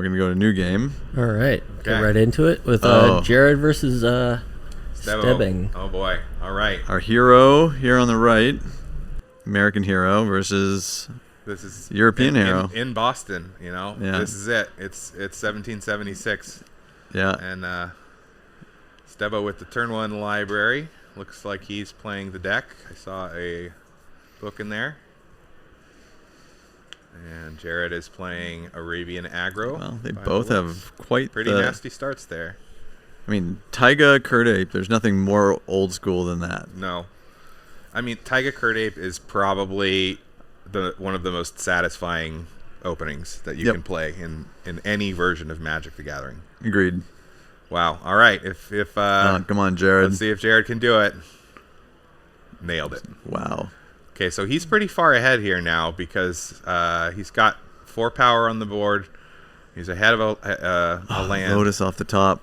going to go to new game. All right. Okay. Get right into it with Jared versus Stebing. Oh, boy. All right. Our hero here on the right, American hero versus This is European hero. in Boston, you know. Yeah. This is it. It's 1776. Yeah. And Stebo with the turn 1 library. Looks like he's playing the deck. I saw a book in there. And Jared is playing Arabian Aggro. Well, they both have quite pretty nasty starts there. I mean, Taiga, Curd Ape, there's nothing more old school than that. No. I mean, Taiga Curd Ape is probably one of the most satisfying openings that you can play in any version of Magic the Gathering. Agreed. Wow. All right. Come on, Jared. Let's see if Jared can do it. Nailed it. Wow. Okay, so he's pretty far ahead here now because he's got 4 power on the board. He's ahead of a land. Lotus off the top.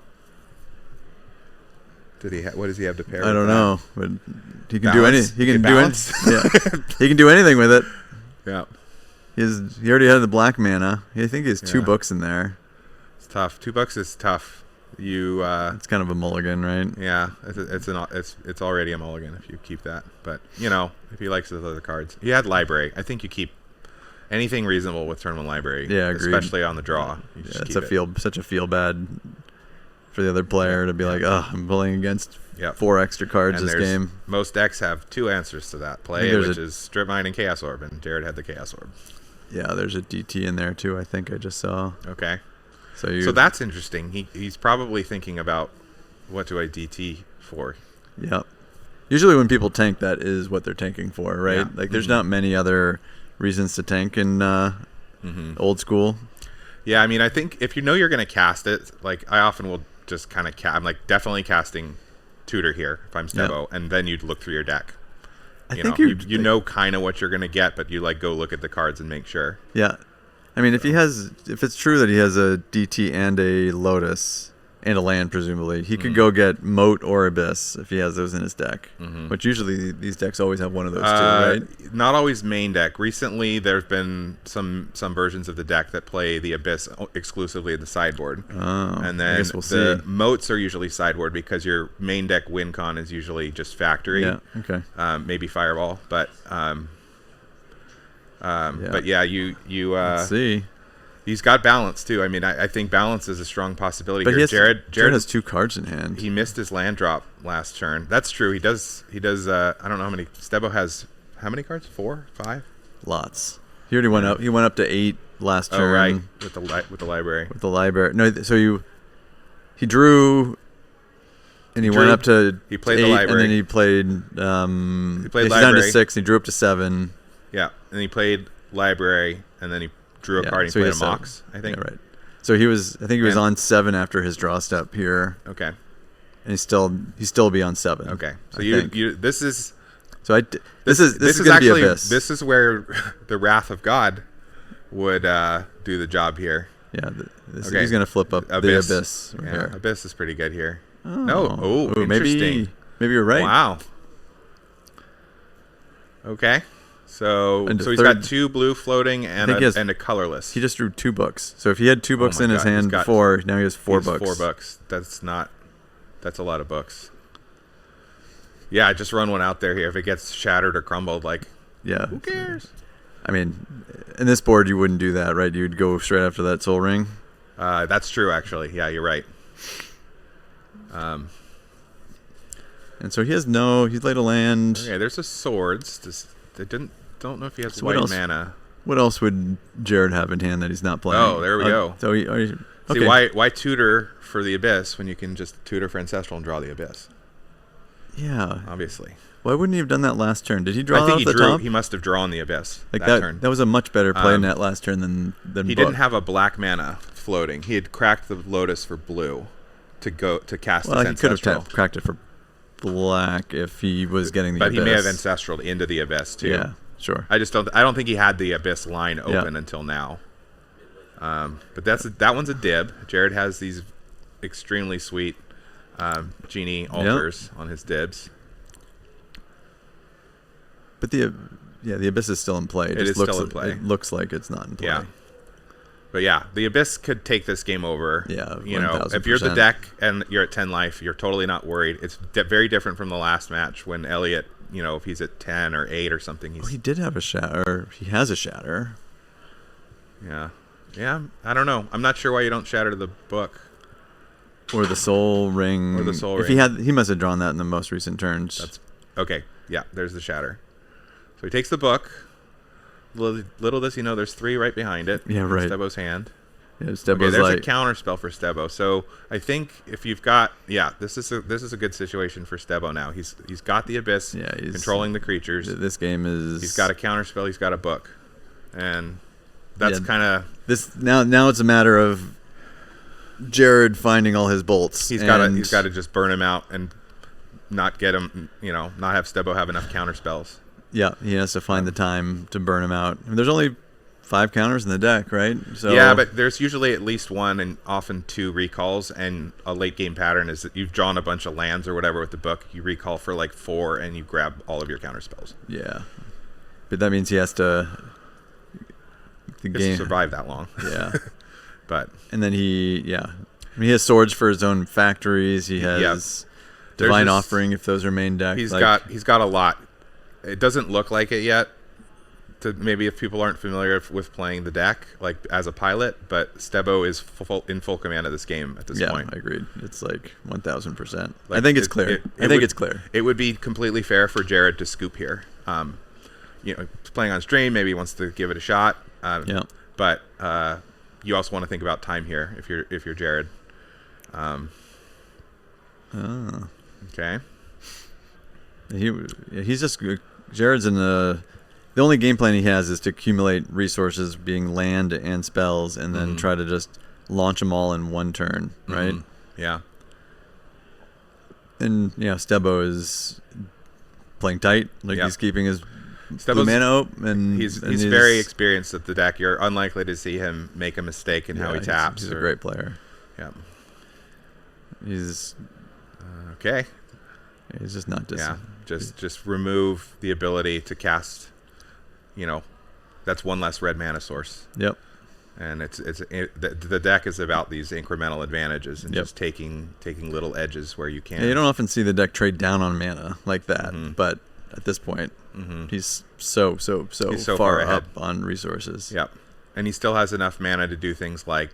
What does he have to pair? I don't know, but he can Balance? do any. He can do Balance? Yeah, he can do anything with it. Yeah. He already had the black mana. I think he has 2 books in there. It's tough. $2 is tough. It's kind of a mulligan, right? Yeah, it's already a mulligan if you keep that. But you know, if he likes those other cards, he had library. I think you keep anything reasonable with turn 1 library. Yeah, agreed. Especially on the draw. It's such a feel bad for the other player to be like, oh, I'm playing against 4 extra cards this game. Most decks have 2 answers to that play, which is Strip Mine and Chaos Orb, and Jared had the Chaos Orb. Yeah, there's a DT in there too. I think I just saw. Okay. So that's interesting. He's probably thinking about what do I DT for. Yep. Usually when people tank, that is what they're tanking for, right? Yeah. Like there's not many other reasons to tank in old school. Yeah, I mean, I think if you know you're going to cast it, like I often will just kind of I'm like definitely casting Tutor here if I'm Stebo, and then you'd look through your deck. You know kind of what you're going to get, but you like go look at the cards and make sure. Yeah. I mean, if it's true that he has a DT and a Lotus and a land, presumably, he could go get Moat or Abyss if he has those in his deck. Which usually these decks always have one of those two, right? Not always main deck. Recently, there's been some versions of the deck that play the Abyss exclusively in the sideboard. Oh, and then I guess we'll the see. Moats are usually sideboard because your main deck win con is usually just factory. Yeah. Okay. Maybe Fireball, but. But yeah, you Let's see. He's got balance too. I mean, I think balance is a strong possibility But here. Jared has 2 cards in hand. He missed his land drop last turn. That's true. He does. I don't know how many. Stebo has how many cards? 4, 5. Lots. He already went up. He went up to 8 last turn. Oh right, with the library. With the library. No, so he drew. And he went up to. He played 8, the library. And then he played. He played he's library. down to 6. And he drew up to 7. Yeah, and he played library, and then he drew a card. And so he played had a Mox, I think. Yeah, right. So I think he was on 7 after his draw step here. Okay. And he's still be on 7. Okay. So this is. So this is going to be actually Abyss. This is where the Wrath of God would do the job here. Yeah. He's going to flip up Abyss. the Abyss. Right here. Abyss is pretty good here. Oh, interesting. Maybe you're right. Wow. Okay. So he's got 2 blue floating and a colorless. He just drew 2 books. So if he had 2 books in his hand before, now he has 4 books. 4 books. That's a lot of books. Yeah, I just run one out there here. If it gets shattered or crumbled, who cares? I mean, in this board, you wouldn't do that, right? You'd go straight after that Soul Ring. That's true, actually. Yeah, you're right. And so he's laid a land. Okay, there's a swords. Don't know if he has So white mana. What else would Jared have in hand that he's not playing? Oh, there we go. So okay. See, why tutor for the Abyss when you can just tutor for Ancestral and draw the Abyss? Yeah. Obviously. Why wouldn't he have done that last turn? Did he draw I think off the top? He must have drawn the Abyss that turn. That was a much better play in that last turn than he didn't have a black mana floating. He had cracked the Lotus for blue to cast his Ancestral. He could have cracked it for black if he was getting the Abyss. But he may have Ancestral into the Abyss too. Yeah, sure. I don't think he had the Abyss line open until now. But that one's a dib. Jared has these extremely sweet genie altars on his dibs. But the Abyss is still in play. It is still in play. It looks like it's not in play. Yeah. But yeah, the Abyss could take this game over. Yeah, you know, if you're the deck and you're at 10 life, you're totally not worried. It's very different from the last match when Elliot, you know, if he's at 10 or 8 or something. He did have a shatter. He has a shatter. Yeah. Yeah, I don't know. I'm not sure why you don't shatter the book. Or the Soul Ring. Or the Soul Ring. He must have drawn that in the most recent turns. That's okay. Yeah, there's the shatter. So he takes the book. Little does he know, there's 3 right behind it. Yeah, right. Stebo's hand. Yeah, Stebo's there's a counter spell for Stebo. So I think if you've got, this is a good situation for Stebo now. He's got the Abyss. Yeah, he's controlling the creatures. This game is. He's got a counter spell. He's got a book, and that's kind of this. Now it's a matter of Jared finding all his bolts. He's got to just burn him out and not get him. You know, not have Stebo have enough counter spells. Yeah, he has to find the time to burn him out. I mean, there's only 5 counters in the deck, right? So yeah, but there's usually at least 1 and often 2 recalls, and a late game pattern is that you've drawn a bunch of lands or whatever with the book. You recall for like 4, and you grab all of your counter spells. Yeah, but that means he has to survive that long. Yeah, but and then he has swords for his own factories. He has Divine Offering if those are main deck. He's got a lot. It doesn't look like it yet. Maybe if people aren't familiar with playing the deck, like as a pilot, but Stebo is in full command of this game at this point. Yeah, I agreed. It's like 1,000%. I think it's clear. It's clear. It would be completely fair for Jared to scoop here. You know, playing on stream, maybe he wants to give it a shot. But you also want to think about time here if you're Jared. Okay. He's just Jared's in the only game plan he has is to accumulate resources, being land and spells, and then try to just launch them all in one turn, right? Yeah. And Stebo is playing tight, he's keeping his blue mana open, and he's very experienced at the deck. You're unlikely to see him make a mistake in how he taps. He's a great player. Yeah. He's okay. He's just not just remove the ability to cast. You know, that's 1 less red mana source. Yep. And the deck is about these incremental advantages and just taking little edges where you can. Yeah, you don't often see the deck trade down on mana like that, but at this point, he's so far up on resources. Yep. And he still has enough mana to do things like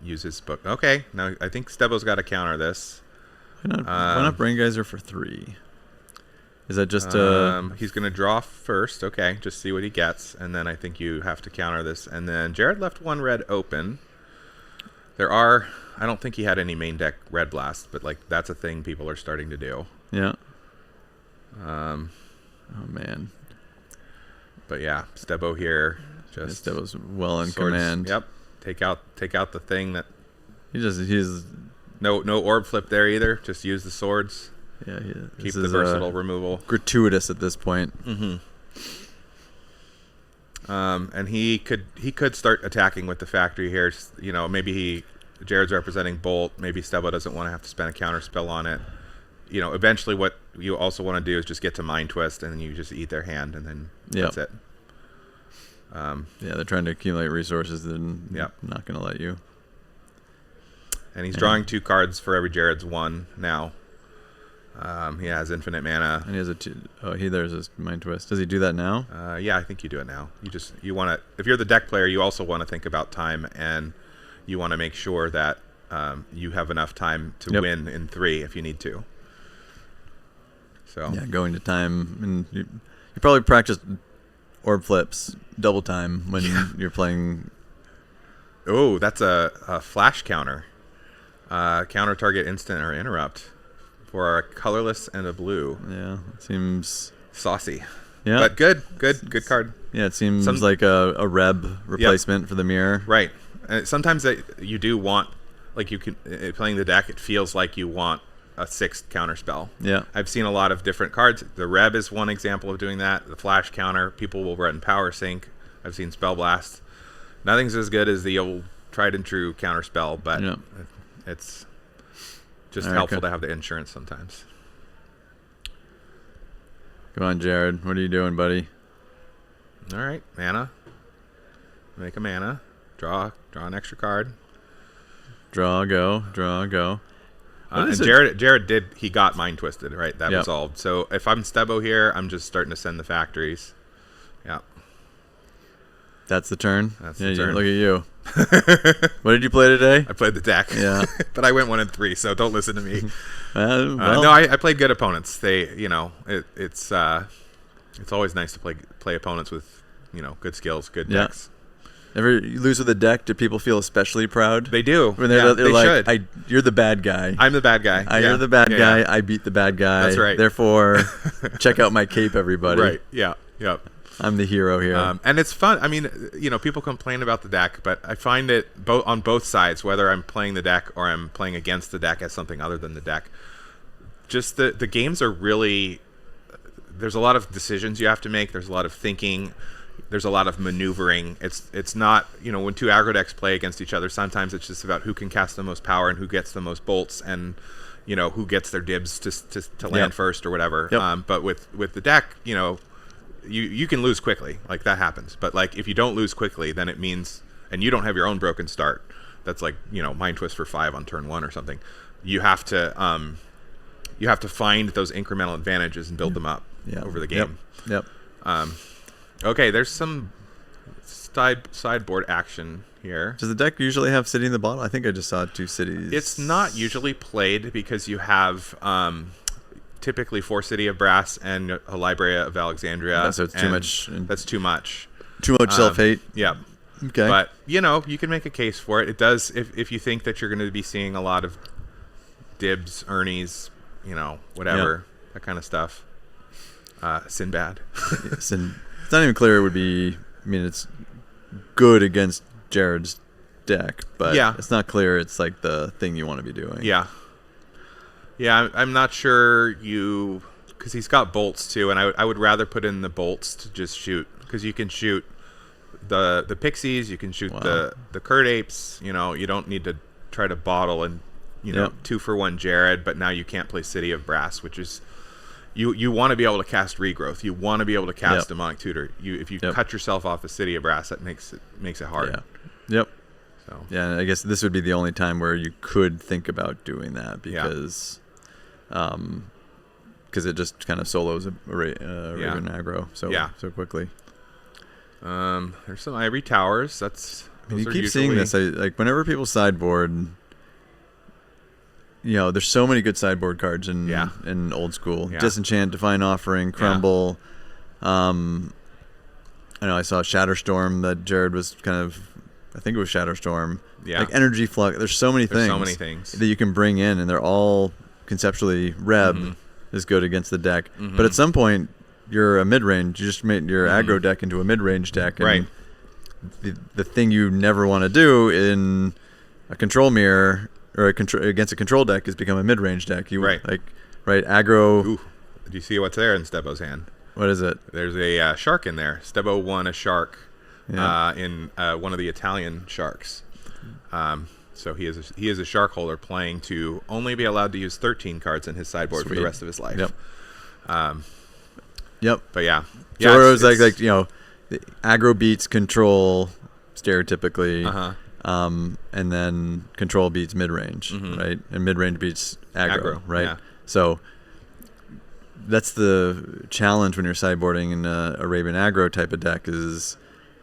use his book. Okay, now I think Stebo's got to counter this. Why not Brain Geyser for 3? Is that just he's going to draw first. Okay, just see what he gets, and then I think you have to counter this. And then Jared left 1 red open. I don't think he had any main deck red blast, but like that's a thing people are starting to do. Yeah. Oh man. But yeah, Stebo here. Stebo's well in swords, command. Yep. Take out the thing that. He's no orb flip there either. Just use the swords. Yeah, keep the versatile removal. Gratuitous at this point. And he could start attacking with the factory here. You know, maybe Jared's representing Bolt. Maybe Stebo doesn't want to have to spend a counter spell on it. You know, eventually what you also want to do is just get to Mind Twist, and then you just eat their hand, and then that's it. They're trying to accumulate resources, and not going to let you. And he's drawing 2 cards for every Jared's 1 now. He has infinite mana. And he has there's his Mind Twist. Does he do that now? Yeah, I think you do it now. You want to, if you're the deck player, you also want to think about time, and you want to make sure that you have enough time to win in 3 if you need to. So going to time, and you probably practice orb flips double time when you're playing. Oh, that's a flash counter. Counter target instant or interrupt. For a colorless and a blue. Yeah, it seems saucy. Yeah, but good card. Yeah, it seems like a Reb replacement for the mirror. Right. And sometimes you do want, like you can playing the deck. It feels like you want a 6th counter spell. Yeah, I've seen a lot of different cards. The Reb is one example of doing that. The flash counter, people will run Power Sync. I've seen Spell Blast. Nothing's as good as the old tried and true counter spell, but it's just helpful to have the insurance sometimes. Come on, Jared. What are you doing, buddy? All right, mana. Make a mana. Draw an extra card. Draw, go. And Jared he got Mind Twisted, right? That resolved. So if I'm Stebo here, I'm just starting to send the factories. Yeah. That's the turn? That's the turn. Look at you. What did you play today? I played the deck. Yeah. But I went 1 and 3, so don't listen to me. Well. No, I played good opponents. They, it's always nice to play opponents with, good skills, good decks. Ever you lose with a deck, do people feel especially proud? They do. When they're they like, should. You're the bad guy. I'm the bad guy. You're the bad guy. I beat the bad guy. That's right. Therefore, check out my cape, everybody. Right. Yeah. Yep. I'm the hero here. And it's fun. I mean, people complain about the deck, but I find it on both sides, whether I'm playing the deck or I'm playing against the deck as something other than the deck. Just the games are really, there's a lot of decisions you have to make. There's a lot of thinking. There's a lot of maneuvering. It's not, when two aggro decks play against each other, sometimes it's just about who can cast the most power and who gets the most bolts and, who gets their dibs to land first or whatever. Yep. But with the deck, you can lose quickly. Like, that happens. But, like, if you don't lose quickly, then it means, and you don't have your own broken start, that's like, Mind Twist for 5 on turn 1 or something. You have to find those incremental advantages and build them up over the game. Yep. Okay, there's some sideboard action here. Does the deck usually have City in the bottle? I think I just saw 2 cities. It's not usually played because you have typically 4 City of Brass and a Library of Alexandria. Yeah, so it's too much. That's too much. Too much self-hate. Yeah. Okay. But, you can make a case for it. It does, if you think that you're going to be seeing a lot of dibs, Ernies, whatever, that kind of stuff. Sinbad. It's not even clear it would be. I mean, it's good against Jared's deck, but it's not clear it's like the thing you want to be doing. Yeah. I'm not sure because he's got bolts too, and I would rather put in the bolts to just shoot, because you can shoot the pixies, you can shoot the Curd Apes. You don't need to try to bottle and 2 for 1 Jared, but now you can't play City of Brass, which is. You want to be able to cast Regrowth. You want to be able to cast Demonic Tutor. If you cut yourself off the City of Brass, that makes it hard. Yeah. Yep. So. Yeah, and I guess this would be the only time where you could think about doing that, because it just kind of solos Arabian Aggro so quickly. There's some Ivory Towers. You keep seeing this. Like whenever people sideboard. There's so many good sideboard cards in old school. Yeah. Disenchant, Divine Offering, Crumble. I know I saw Shatterstorm that Jared was I think it was Shatterstorm. Yeah. Like Energy Flux. There's so many things that you can bring in, and they're all conceptually Reb is good against the deck. Mm-hmm. But at some point, you're a mid-range. You just made your aggro deck into a mid-range deck. And right. The thing you never want to do in a control mirror or against a control deck is become a mid-range deck. Aggro. Ooh. Do you see what's there in Stebo's hand? What is it? There's a shark in there. Stebo won a shark in one of the Italian sharks. So he is a shark holder playing to only be allowed to use 13 cards in his sideboard for the rest of his life. Yep. But yeah. So it was the aggro beats control stereotypically. Uh-huh. And then control beats mid-range, right? And mid-range beats aggro, right? Yeah. So that's the challenge when you're sideboarding in a Arabian Aggro type of deck is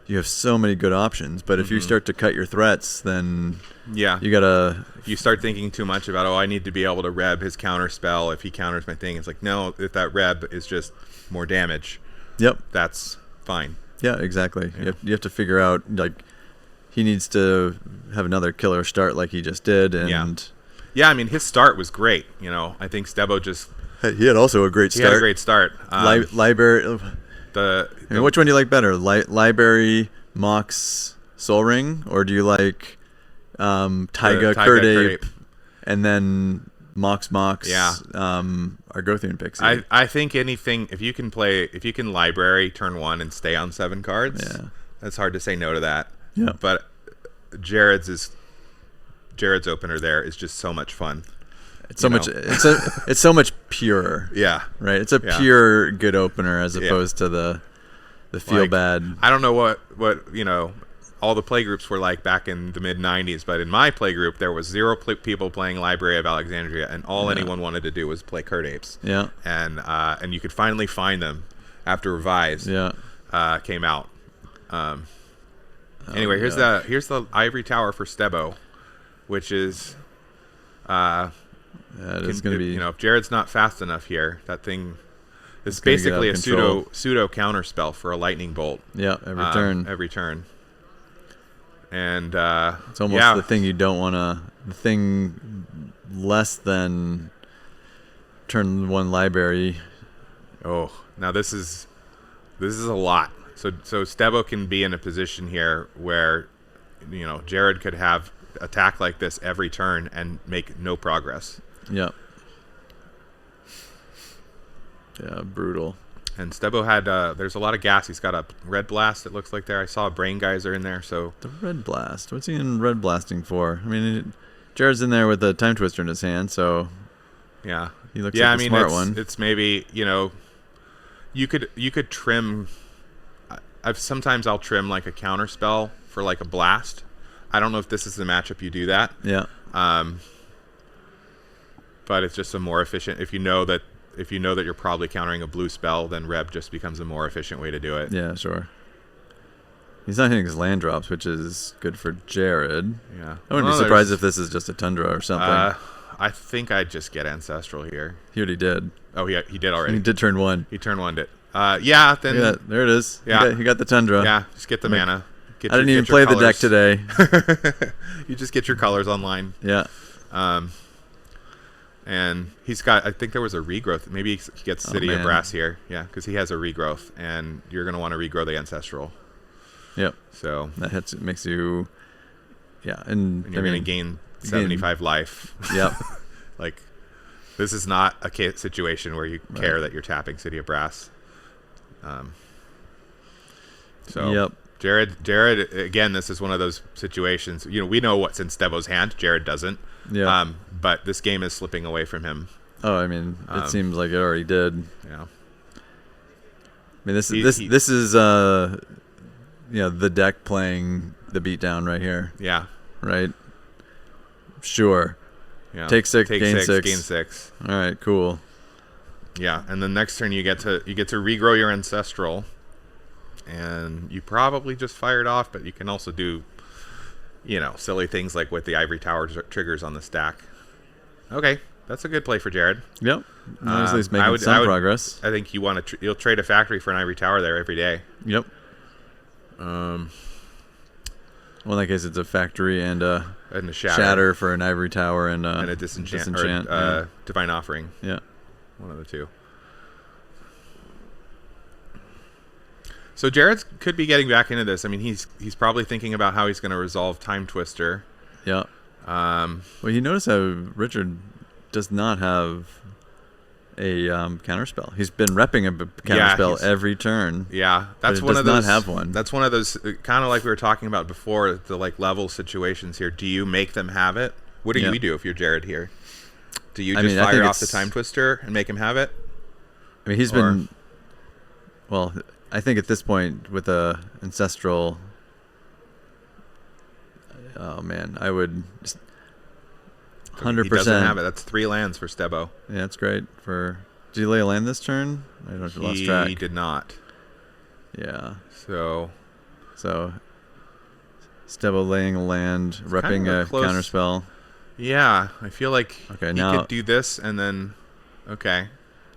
you have so many good options. But if you start to cut your threats, then you gotta. You start thinking too much about, I need to be able to reb his counter spell if he counters my thing. It's like, no, if that reb is just more damage, that's fine. Yeah, exactly. Yeah. You have to figure out he needs to have another killer start like he just did, and I mean his start was great. I think Stebo he had also a great start. He had a great start. Library. Which one do you like better? Library, Mox, Soul Ring, or do you like Taiga, Curd Ape, and then Mox, Argothian Pixie? I think anything if you can Library turn 1 and stay on 7 cards. Yeah, that's hard to say no to that. Yeah, but Jared's opener there is just so much fun. It's so much. It's so much pure. Yeah. Right. It's a pure good opener as opposed to the feel bad. I don't know what all the play groups were like back in the mid 90s, but in my play group there was 0 people playing Library of Alexandria, and all anyone wanted to do was play Curt Apes. Yeah. And you could finally find them after Revised came out. Anyway, here's the Ivory Tower for Stebo, which is it is going to be, you know, if Jared's not fast enough here, that thing is basically a pseudo counter spell for a lightning bolt. Yeah, every turn. And it's almost the thing you don't want to, the thing less than turn 1 library. Oh, now this is a lot. So Stebo can be in a position here where, you know, Jared could have attack like this every turn and make no progress. Yeah. Yeah, brutal. And Stebo had, there's a lot of gas. He's got a Red Blast, it looks like there. I saw a Brain Geyser in there, so... The Red Blast? What's he in Red Blasting for? I mean, Jared's in there with a Time Twister in his hand, so... Yeah. He looks like a smart one. It's maybe, you know... You could trim... Sometimes I'll trim, like, a counter spell for, like, a Blast. I don't know if this is the matchup you do that. Yeah. But it's just a more efficient... If you know that you're probably countering a blue spell, then Reb just becomes a more efficient way to do it. Yeah, sure. He's not hitting his land drops, which is good for Jared. Yeah. I wouldn't be surprised if this is just a Tundra or something. I think I'd just get Ancestral here. He already did. Oh, he did already. He did turn 1. He turned 1'd it. Yeah, then... Yeah, there it is. Yeah. He got the Tundra. Yeah, just get the mana. I didn't even play the deck today. You just get your colors online. Yeah. And he's got, I think there was a regrowth. Maybe he gets City of Brass here. Yeah, because he has a regrowth, and you're going to want to regrow the Ancestral. Yep. So that makes you, and you're going to gain 75 life. Yep. Like, this is not a situation where you care that you're tapping City of Brass. So yep. Jared, again, this is one of those situations. You know, we know what's in Stebo's hand. Jared doesn't. Yeah. But this game is slipping away from him. Oh, I mean, it seems like it already did. Yeah. I mean, this is the deck playing the beatdown right here. Yeah. Right. Sure. Yeah. Take 6, gain 6. Gain 6. All right. Cool. Yeah, and then next turn you get to regrow your Ancestral, and you probably just fire it off, but you can also do, you know, silly things like with the Ivory Tower triggers on the stack. Okay, that's a good play for Jared. Yep. At least making some progress. I think you'll trade a factory for an Ivory Tower there every day. Yep. Well, in that case, it's a factory and a shatter for an Ivory Tower and a disenchant or Divine Offering. Yeah. One of the two. So Jared could be getting back into this. I mean, he's probably thinking about how he's going to resolve Time Twister. Yeah. Well, you notice how Richard does not have a counterspell. He's been repping a counterspell every turn. Yeah, that's one of those. Does not have one. That's one of those kind of like we were talking about before, the like level situations here. Do you make them have it? What do you do if you're Jared here? Do you just fire off the Time Twister and make him have it? I mean, he's been... Well, I think at this point, with a Ancestral... Oh, man. I would... 100%. He doesn't have it. That's 3 lands for Stebo. Yeah, that's great. Did he lay a land this turn? I don't know if I lost track. He did not. Yeah. So Stebo laying a land, repping a counterspell. Yeah, I feel like he could do this and then,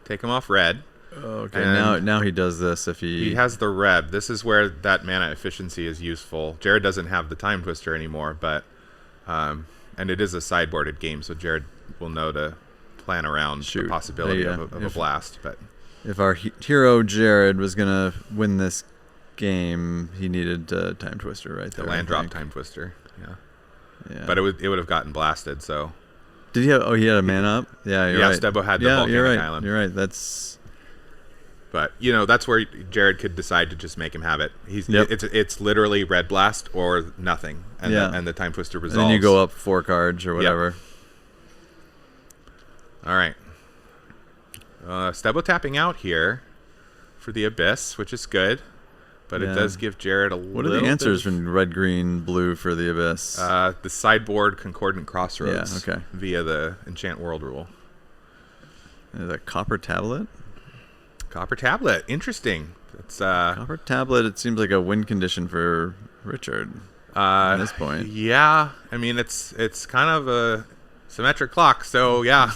take him off red. Okay, now he does this if he has the Reb. This is where that mana efficiency is useful. Jared doesn't have the Time Twister anymore, but and it is a sideboarded game, so Jared will know to plan around the possibility of a blast. But if our hero Jared was gonna win this game, he needed Time Twister right there. The land drop Time Twister. Yeah. But it would have gotten blasted. So did he have? Oh, he had a mana up. Yeah, you're right. Yeah, Stebo had the volcanic island. You're right. That's. But that's where Jared could decide to just make him have it. It's literally Red Blast or nothing, and the Time Twister resolves. And then you go up 4 cards or whatever. Yep. All right. Stebo tapping out here for the Abyss, which is good, but it does give Jared a little. What are the answers from red, green, blue for the Abyss? The sideboard concordant crossroads. Yeah, okay. Via the Enchant World rule. Is that copper tablet? Copper tablet. Interesting. It's copper tablet. It seems like a win condition for Richard at this point. Yeah, I mean it's kind of a symmetric clock, so yeah.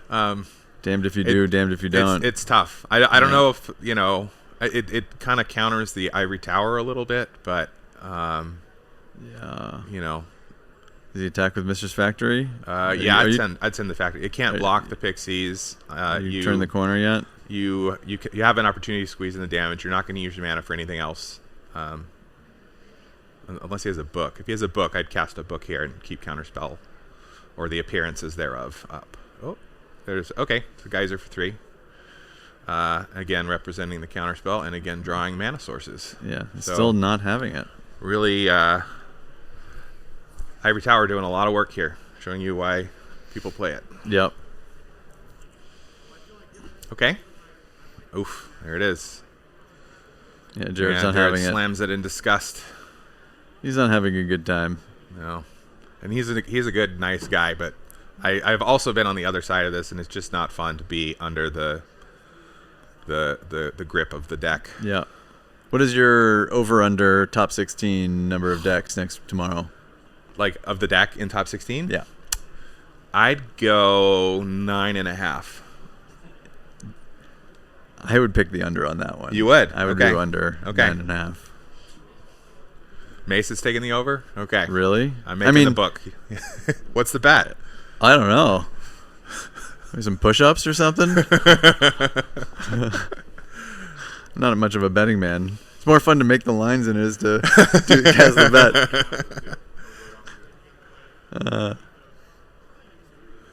Damned if you do, damned if you don't. It's tough. I don't know if it kind of counters the Ivory Tower a little bit, but yeah. Does he attack with Mistress Factory? I'd send the Factory. It can't block the Pixies. You turn the corner yet? You have an opportunity to squeeze in the damage. You're not going to use your mana for anything else, unless he has a book. If he has a book, I'd cast a book here and keep Counterspell, or the appearances thereof up. Oh, there's the Geyser for 3. Again, representing the Counterspell, and again drawing mana sources. Yeah, still not having it. Really, Ivory Tower doing a lot of work here, showing you why people play it. Yep. Okay. Oof, there it is. Yeah, Jared's not having it. Slams it in disgust. He's not having a good time. No, and he's a good, nice guy, but I've also been on the other side of this, and it's just not fun to be under the grip of the deck. Yeah. What is your over/under top 16 number of decks tomorrow? Like of the deck in top 16? Yeah. I'd go 9.5. I would pick the under on that one. You would? I would do under 9.5. Mace is taking the over? Okay. Really? I'm making the book. What's the bet? I don't know. Maybe some push-ups or something? Not much of a betting man. It's more fun to make the lines than it is to cast the bet.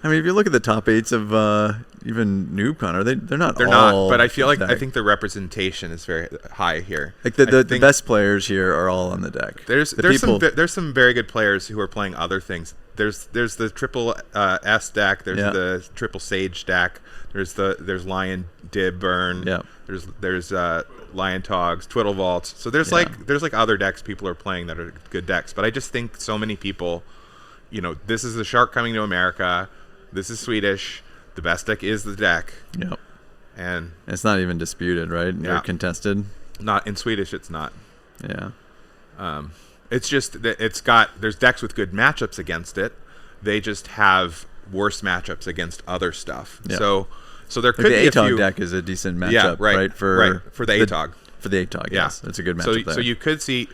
I mean, if you look at the top 8s of even NoobCon, they're not. They're all. But I feel like I think the representation is very high here. Like the best players here are all on the deck. There's some very good players who are playing other things. There's the triple S deck. There's the triple Sage deck. There's Lion Dib Burn. Yeah. There's Lion Togs, Twiddle Vaults. So there's like other decks people are playing that are good decks. But I just think so many people, this is the shark coming to America. This is Swedish. The best deck is the deck. Yep. And it's not even disputed, right? Yeah. Or contested. Not in Swedish. It's not. Yeah. It's just that there's decks with good matchups against it. They just have worse matchups against other stuff. Yep. So there could the be a few. ATOG deck is a decent matchup, right? For the ATOG. For the ATOG, yes, it's a good matchup. So you could see,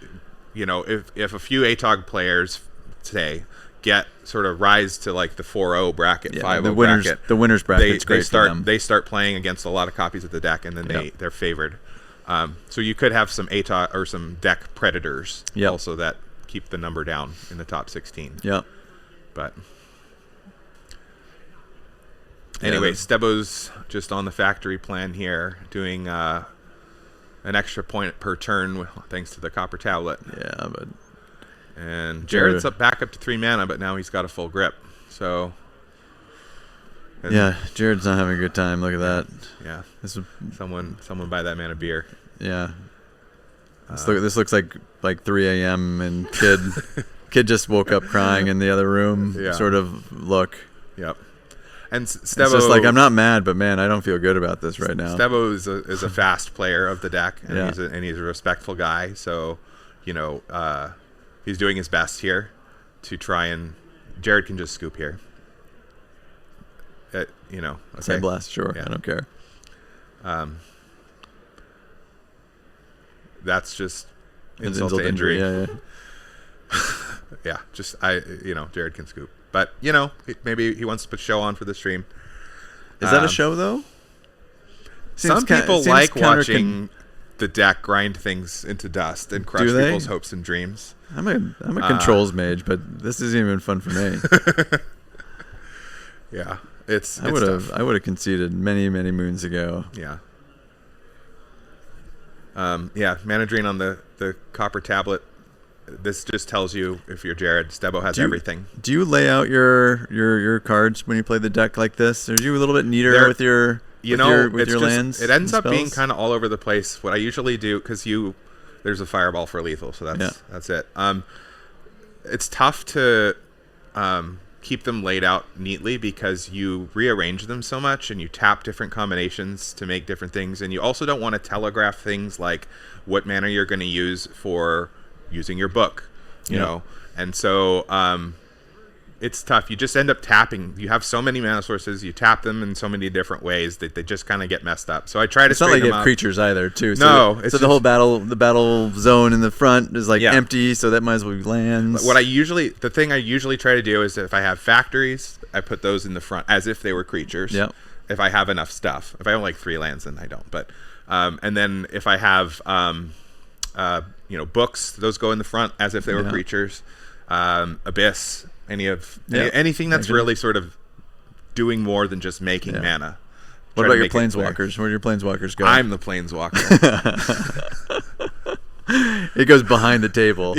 if a few ATOG players say get sort of rise to like the 4-0 bracket, 5-0 bracket. The winners bracket. They start playing against a lot of copies of the deck, and then they're favored. So you could have some ATOG or some deck predators also that keep the number down in the top 16. Yep. But anyway, Stebo's just on the factory plan here, doing an extra point per turn thanks to the copper tablet. Yeah, but. And Jared's back up to 3 mana, but now he's got a full grip. So. Yeah, Jared's not having a good time. Look at that. Yeah. Someone buy that man a beer. Yeah. This looks like 3 a.m. and kid just woke up crying in the other room. Yeah. Sort of look. Yep. And Stebo, it's just like, I'm not mad, but man, I don't feel good about this right now. Stebo is a fast player of the deck, and he's a respectful guy. So, he's doing his best here to try and Jared can just scoop here. Okay. Same blast, sure. Yeah. I don't care. That's just insult to injury. Yeah. Yeah. Just Jared can scoop, but maybe he wants to put a show on for the stream. Is that a show though? Some people like watching the deck grind things into dust and crush people's hopes and dreams. I'm a controls mage, but this isn't even fun for me. Yeah, I would have conceded many moons ago. Yeah. Mana drain on the copper tablet. This just tells you if you're Jared, Stebo has everything. Do you lay out your cards when you play the deck like this? Or are you a little bit neater with your lands? It ends up being kind of all over the place. What I usually do, because you There's a fireball for lethal, so that's it. It's tough to keep them laid out neatly because you rearrange them so much and you tap different combinations to make different things, and you also don't want to telegraph things like what mana you're going to use for using your book, you know. And so it's tough. You just end up tapping. You have so many mana sources, you tap them in so many different ways that they just kind of get messed up. So I try to It's not like you have creatures either, too. No. So the whole battle zone in the front is like empty, so that might as well be lands. The thing I usually try to do is if I have factories, I put those in the front as if they were creatures. Yep. If I have enough stuff. If I have like 3 lands, then I don't. But and then if I have books, those go in the front as if they were creatures. Abyss. Anything that's really sort of doing more than just making mana. What about your planeswalkers? Where do your planeswalkers go? I'm the planeswalker. It goes behind the table.